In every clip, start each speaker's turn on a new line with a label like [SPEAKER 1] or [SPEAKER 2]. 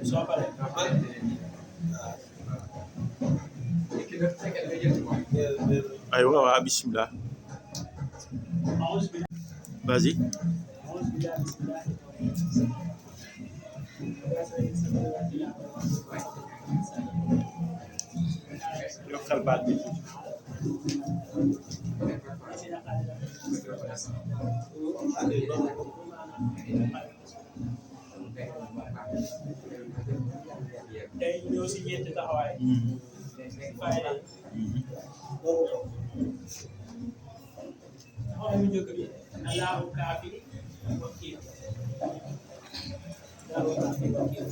[SPEAKER 1] soo paree
[SPEAKER 2] aywa waaw bismillah vas-y yokkal baat bi
[SPEAKER 1] tey ñëw si ñeenti taxawaay fayda taxawaay bu njëkk bi allahu kaafi wakiil allahu kaafi wakiil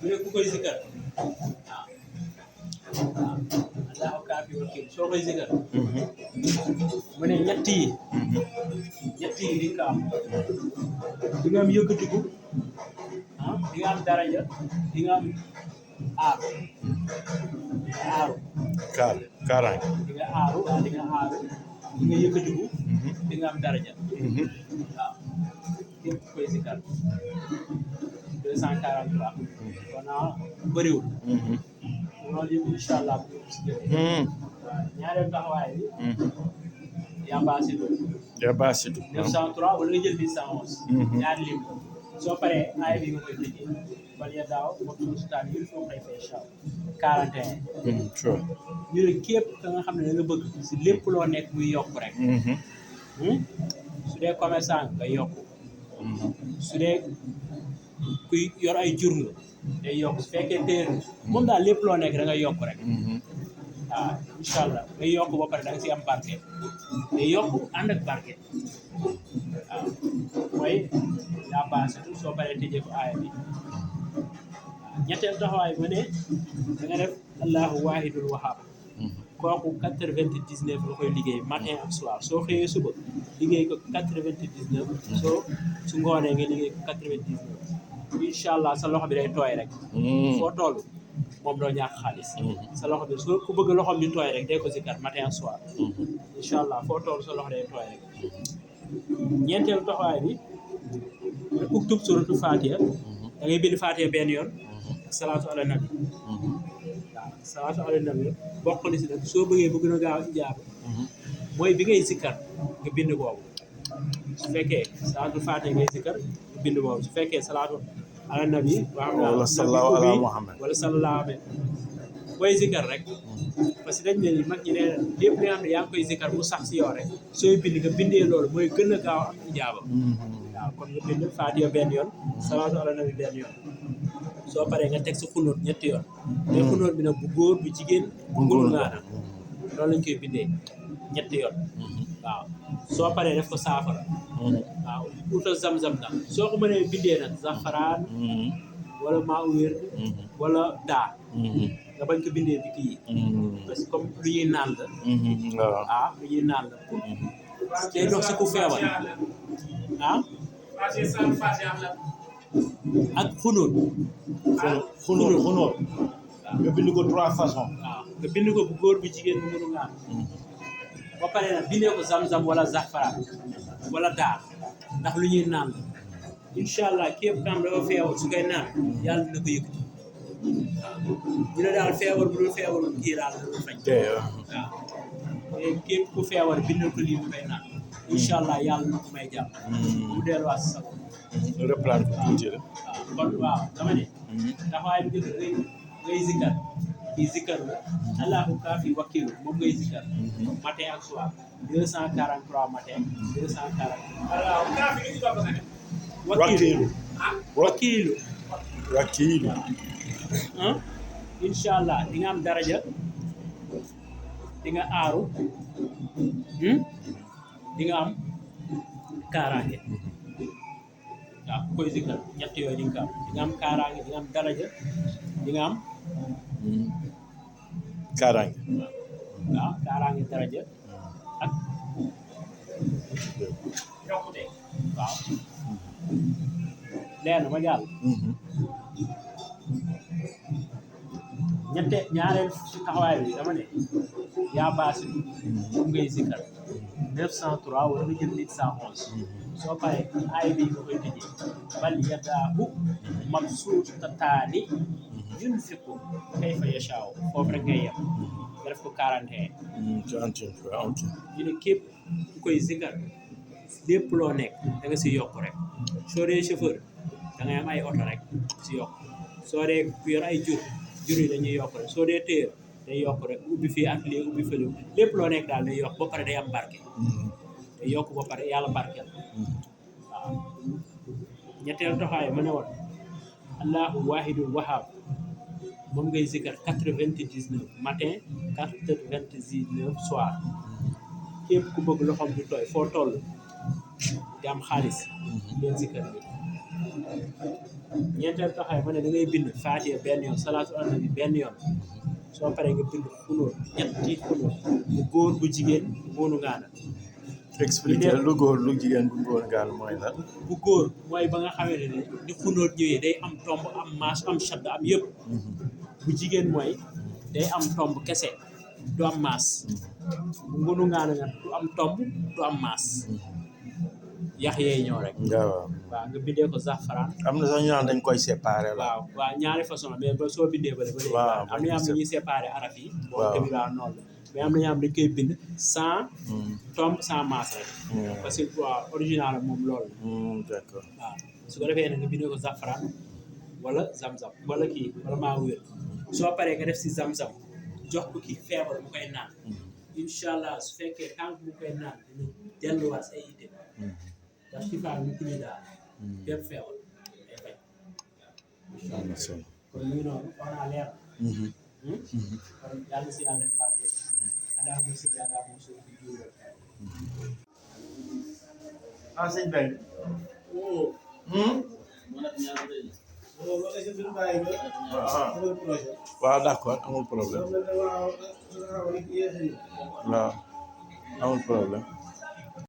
[SPEAKER 1] mu ne ku koy zikar waaw allahu kaafi wakiil soo koy zikar mu ne ñett yi di nga am di nga am yëkkatiku di nga am daraja di nga am aaru
[SPEAKER 2] kaaraange
[SPEAKER 1] di nga aaru di nga yëkkatiku di nga am daraja waaw yëpp koy zikar 243 kon bëriwul loolu yëpp incha allah bu ñu si jëlee ñaareelu taxawaay bi Yabasitu 903 wala nga jël 811 ñaari lim soo paree aay bi nga koy tëjee bal ya daaw moom suñu sutaan yi foo koy fay incha allah 41 ñu ne képp ka nga xam ne da nga bëgg si lépp loo nekk muy yokk rek su dee commerçant nga yokk su dee kuy yor ay jur nga day yokk su fekkee téer moom daal lépp loo nekk da nga yokk rek waaw incha allah ngay yokk ba pare da nga si am barke day yokk ànd ak barke waaw mooy yaa baasitu soo paree tëjee ko aaya bi waaw ñetteel taxawaay mu ne da nga def allahu waahidul wahhab kooku 99 nga koy liggéey matin ak soir soo xëyee suba liggéey ko 99 soo su ngoonee nga liggéey ko 99 incha allah sa loxo bi day tooy rek foo toll moom doo ñàkk xaalis sa loxo bi soo ku bëgg loxoom di tooy rek day ko zikar matin ak soir incha allah foo toll sa loxo day tooy rek ñeenteelu taxawaay bi nga uktub suratu Fatiha da ngay bind Fatiha benn yoon salaatu ala nabi waaw salaatu ala nabi bokk na si nag soo bëggee bëgg na gaaw ijaaba mooy bi ngay zikkar nga bind boobu su fekkee salaatu Fatiha ngay zikkar nga bind boobu su fekkee salaatu ala nabi
[SPEAKER 2] wala sallallahu ala muhammad
[SPEAKER 1] wala sallallahu alayhi booy zikkar rek parce que dañ ne ni mag ñi nee lépp li nga xam ne yaa ngi koy zikkar mu sax si yow rek sooy bind nga bindee loolu mooy gën a gaaw am ijaaba waaw kon nga bind Fatiha benn yoon salaatu ala nabi benn yoon soo paree nga teg sa xunóot ñetti yoon te xunóot bi nag bu góor bu jigéen bu ngul ngaana loolu lañ koy bindee ñetti yoon waaw soo paree def ko saafara waaw utal zam-zam nag soo ko mënee bindee nag zafaraan wala maa wér wala daa nga bañ ko bindee bi kii parce que comme lu ñuy naan la lu ñuy naan la day dox si ku feebar ak xunóot
[SPEAKER 2] xunóot nga bind ko 3 façons
[SPEAKER 1] waaw nga bind ko bu góor bu jigéen bu mënu ngaan ba pare nag bindee ko zam-zam wala zafaraan wala daa ndax lu ñuy naan la incha allah képp kam dafa feebar su koy naan yàlla dina ko yëkkati waaw ñu ne daal feebar bu dul feebar kii daal la faj waaw képp ku feebar bindal ko lii mu koy naan incha allah yàlla na ko may jàmm mu delluwaat si sago
[SPEAKER 2] reprendre ko tuuti rek
[SPEAKER 1] waaw kon waaw dama ne taxawaay bi njëkk ngay zikkar kii zikkar la allahu kaafi wakiilu moom ngay zikkar matin ak soir 243 matin 243 allahu kaafi wakiilu incha allah di nga am daraja di nga aaru di nga am kaaraange waaw ku koy zikkar ñett yooyu di nga am di nga am kaaraange di nga am daraja di nga am
[SPEAKER 2] kaaraange
[SPEAKER 1] waaw kaaraange daraja ak yokkute waaw leer na ma jàll ñaareel si taxawaay bi dama ne yaa baasi moom ngay zikkar 903 wala nga jël 811 soo paree aay bi nga koy tëjee bal yadaahu mabsuutataani yunfiqu kayfa yashaaw foofu rek ngay yem nga def ko 41 ñu ne képp ku koy zikar lépp loo nekk da nga si yokk rek soo dee chauffeur da ngay am ay oto rek si yokk soo dee ku yor ay jur yi dañuy yokk rek soo dee téer day yokk rek ubbi fii ak lii ubbi fële lépp loo nekk daal day yokk ba pare day am barke day yokk ba pare yàlla barkeel waaw ñetteelu taxawaay ma ne woon allahu wahidul wahab moom ngay zikar 99 matin 99 soir képp ku bëgg loxoom du tooy foo toll di am xaalis ngeen zikar bi ñeenteel taxawaay ma ne da ngay bind faatiha benn yoon salaatu ala nabi benn yoon soo paree nga bind xulóot ñetti xulóot bu góor bu jigéen bu góonu ngaana
[SPEAKER 2] expliquer lu góor lu jigéen bu góor ngaana mooy lan
[SPEAKER 1] bu góor mooy ba nga xamee ne ni xulóot ñëwee day am tomb am maas am shadd am yëpp bu jigéen mooy day am tomb kese du am maas bu ngunu ngaana nga du am tomb du am maas yax yeey ñëw rek waaw nga bindee ko zafaran
[SPEAKER 2] am na sax ñu naan dañ koy séparer la
[SPEAKER 1] waaw ñaari façon mais ba soo bindee ba léegi am na ñoo xam ne ñuy séparer araf yi boo tamit waaw noonu la mais am na ñoo xam dañ koy bind sans tombe sans masse rek parce que waaw original moom loolu
[SPEAKER 2] d'accord
[SPEAKER 1] waaw su ko defee nag nga bindee ko zafaran wala zam-zam wala kii wala maa wér soo paree nga def si zam-zam jox ko kii feebar bu koy naan incha allah su fekkee tànk bu koy naan dina delluwaat say itte ndax ci faa ñu kii daal bépp feebar day fay incha allah kon ñu ngi noonu wax naa leer kon yàlla si yàlla def fàtte adaa mo si adaa mo so di jiw
[SPEAKER 2] sëñ Bay waaw d'accord amul problème waaw amul problème